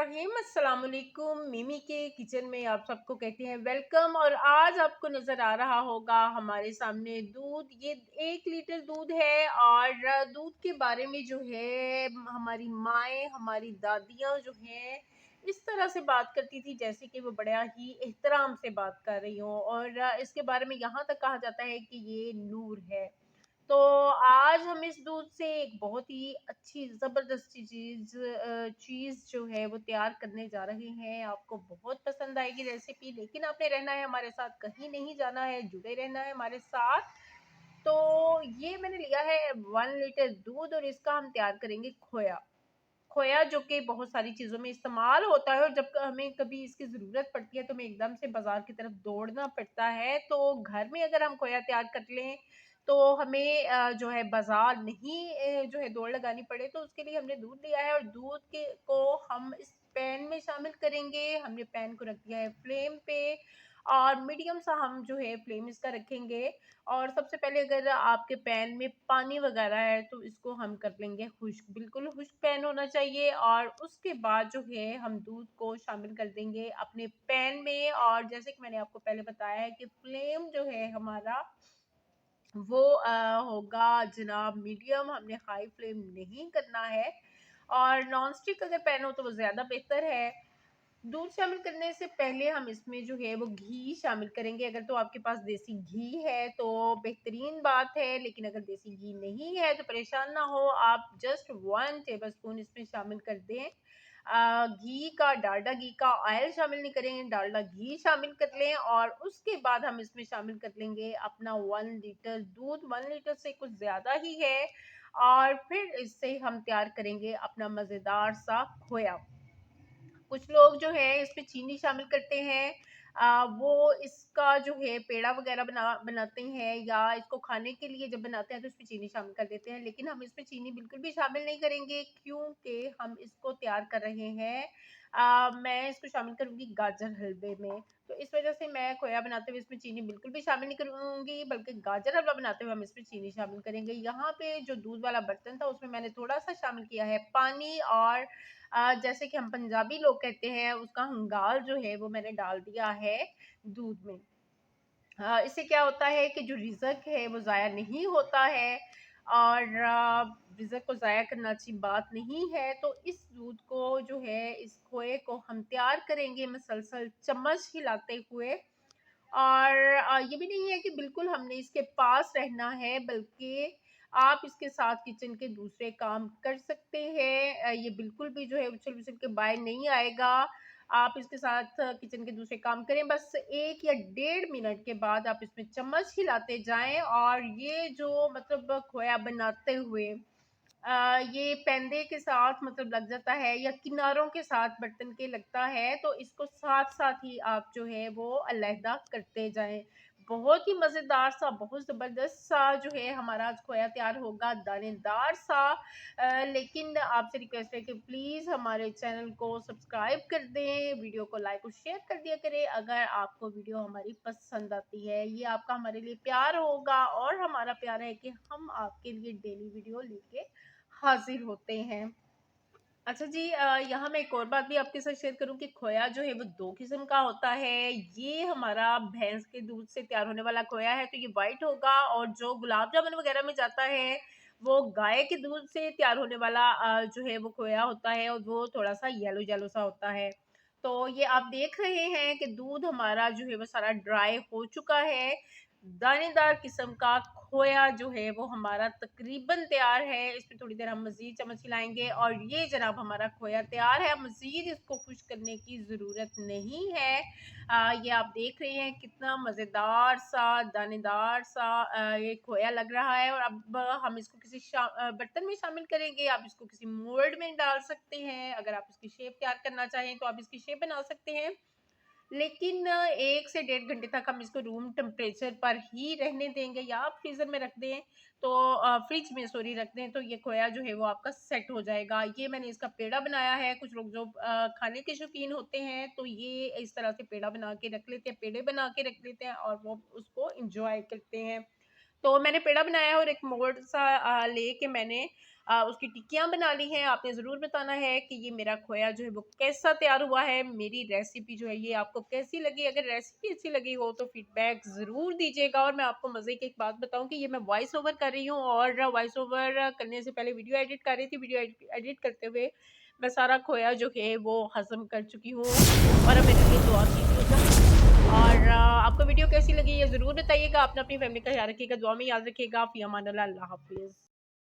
बिस्मिल्लाहिर्रहमानिर्रहीम। अस्सलाम वालेकुम। मिमी के किचन में आप सबको कहते हैं वेलकम। और आज आपको नज़र आ रहा होगा हमारे सामने दूध। ये 1 लीटर दूध है और दूध के बारे में जो है हमारी माएँ, हमारी दादियाँ जो हैं इस तरह से बात करती थी जैसे कि वो बड़ा ही एहतराम से बात कर रही हों। और इसके बारे में यहाँ तक कहा जाता है कि ये नूर है। तो आज हम इस दूध से एक बहुत ही अच्छी ज़बरदस्ती चीज़ जो है वो तैयार करने जा रहे हैं। आपको बहुत पसंद आएगी रेसिपी, लेकिन आपने रहना है हमारे साथ, कहीं नहीं जाना है, जुड़े रहना है हमारे साथ। तो ये मैंने लिया है 1 लीटर दूध और इसका हम तैयार करेंगे खोया। खोया जो कि बहुत सारी चीज़ों में इस्तेमाल होता है और जब हमें कभी इसकी ज़रूरत पड़ती है तो हमें एकदम से बाज़ार की तरफ दौड़ना पड़ता है। तो घर में अगर हम खोया तैयार कर लें तो हमें जो है बाज़ार नहीं जो है दौड़ लगानी पड़े। तो उसके लिए हमने दूध लिया है और दूध के को हम इस पैन में शामिल करेंगे। हमने पैन को रख दिया है फ्लेम पे और मीडियम सा हम जो है फ्लेम इसका रखेंगे। और सबसे पहले अगर आपके पैन में पानी वगैरह है तो इसको हम कर लेंगे खुश्क, बिल्कुल खुश्क पैन होना चाहिए। और उसके बाद जो है हम दूध को शामिल कर देंगे अपने पैन में। और जैसे कि मैंने आपको पहले बताया है कि फ्लेम जो है हमारा वो होगा जनाब मीडियम, हमने हाई फ्लेम नहीं करना है। और नॉन स्टिक अगर पैन हो तो वो ज़्यादा बेहतर है। दूध शामिल करने से पहले हम इसमें जो है वो घी शामिल करेंगे। अगर तो आपके पास देसी घी है तो बेहतरीन बात है, लेकिन अगर देसी घी नहीं है तो परेशान ना हो, आप जस्ट 1 टेबलस्पून इसमें शामिल कर दें। घी का, डालडा घी का ऑयल शामिल नहीं करेंगे, डालडा घी शामिल कर लें। और उसके बाद हम इसमें शामिल कर लेंगे अपना 1 लीटर दूध। 1 लीटर से कुछ ज़्यादा ही है। और फिर इससे हम तैयार करेंगे अपना मज़ेदार सा खोया। कुछ लोग जो है इसमें चीनी शामिल करते हैं। वो इसका जो है पेड़ा वगैरह बनाते हैं या इसको खाने के लिए जब बनाते हैं तो इसमें चीनी शामिल कर देते हैं, लेकिन हम इसमें चीनी बिल्कुल भी शामिल नहीं करेंगे क्योंकि हम इसको तैयार कर रहे हैं। मैं इसको शामिल करूँगी गाजर हलवे में। तो इस वज़ह से मैं खोया बनाते हुए इसमें चीनी बिल्कुल भी शामिल नहीं करूँगी, बल्कि गाजर हलवा बनाते हुए हम इसमें चीनी शामिल करेंगे। यहाँ पे जो दूध वाला बर्तन था उसमें मैंने थोड़ा-सा शामिल किया है पानी। और जैसे कि हम पंजाबी लोग कहते हैं उसका हंगाल जो है वो मैंने डाल दिया है दूध में। इससे क्या होता है कि जो रिज़्क है वो ज़ाया नहीं होता है। और रिज़्क को ज़ाया करना अच्छी बात नहीं है। तो इस दूध को जो है, इस खोए को हम तैयार करेंगे मसलसल चम्मच हिलाते हुए। और ये भी नहीं है कि बिल्कुल हमने इसके पास रहना है, बल्कि आप इसके साथ किचन के दूसरे काम कर सकते हैं। ये बिल्कुल भी जो है उछल-उछल के बाहर नहीं आएगा। आप इसके साथ किचन के दूसरे काम करें, बस 1 या डेढ़ मिनट के बाद आप इसमें चम्मच हिलाते जाएँ। और ये जो मतलब खोया बनाते हुए ये पेंदे के साथ मतलब लग जाता है या किनारों के साथ बर्तन के लगता है, तो इसको साथ-साथ ही आप जो है वो अलहदा करते जाएँ। बहुत ही मज़ेदार सा, बहुत ज़बरदस्त सा जो है हमारा आज खोया तैयार होगा, दानेदार सा। लेकिन आपसे रिक्वेस्ट है कि प्लीज़ हमारे चैनल को सब्सक्राइब कर दें, वीडियो को लाइक और शेयर कर दिया करें अगर आपको वीडियो हमारी पसंद आती है। ये आपका हमारे लिए प्यार होगा और हमारा प्यार है कि हम आपके लिए डेली वीडियो लेके हाज़िर होते हैं। अच्छा जी, यहाँ मैं एक और बात भी आपके साथ शेयर करूँ कि खोया जो है वो 2 किस्म का होता है। ये हमारा भैंस के दूध से तैयार होने वाला खोया है तो ये व्हाइट होगा। और जो गुलाब जामुन वग़ैरह में जाता है, वो गाय के दूध से तैयार होने वाला जो है वो खोया होता है और वो थोड़ा-सा येलो-येलो सा होता है। तो ये आप देख रहे हैं कि दूध हमारा जो है वो सारा ड्राई हो चुका है। दानेदार किस्म का खोया जो है वो हमारा तकरीबन तैयार है। इसमें थोड़ी देर हम मज़ीद चम्मच हिलाएँगे और ये जनाब हमारा खोया तैयार है। मज़ीद इसको खुश्क करने की ज़रूरत नहीं है। ये आप देख रहे हैं कितना मज़ेदार सा, दानेदार सा ये खोया लग रहा है। और अब हम इसको किसी बर्तन में शामिल करेंगे। आप इसको किसी मोल्ड में डाल सकते हैं। अगर आप इसकी शेप तैयार करना चाहें तो आप इसकी शेप बना सकते हैं। लेकिन 1 से डेढ़ घंटे तक हम इसको रूम टेम्परेचर पर ही रहने देंगे, या आप फ्रीज़र में रख दें तो फ्रिज में सॉरी रख दें तो ये खोया जो है वो आपका सेट हो जाएगा। ये मैंने इसका पेड़ा बनाया है। कुछ लोग जो खाने के शौकीन होते हैं तो ये इस तरह से पेड़ा बना के रख लेते हैं, पेड़े बना के रख लेते हैं और वो उसको एन्जॉय करते हैं। तो मैंने पेड़ा बनाया है और एक मोल्ड सा लेके मैंने उसकी टिक्कियाँ बना ली हैं। आपने ज़रूर बताना है कि ये मेरा खोया जो है वो कैसा तैयार हुआ है, मेरी रेसिपी जो है ये आपको कैसी लगी? अगर रेसिपी अच्छी लगी हो तो फीडबैक ज़रूर दीजिएगा। और मैं आपको मज़े की एक बात बताऊँ कि ये मैं वॉइस ओवर कर रही हूँ और वॉइस ओवर करने से पहले वीडियो एडिट कर रही थी। वीडियो एडिट करते हुए मैं सारा खोया जो है वो हज़म कर चुकी हूँ और अब मेरे लिए दुआ कीजिएगा। और आपको वीडियो कैसी लगी ये ज़रूर बताइएगा। अपना अपनी फैमिली का ख्याल रखिएगा, दुआ में याद रखिएगा। फ़ी अमान अल्लाह, अल्लाह हाफ़िज़।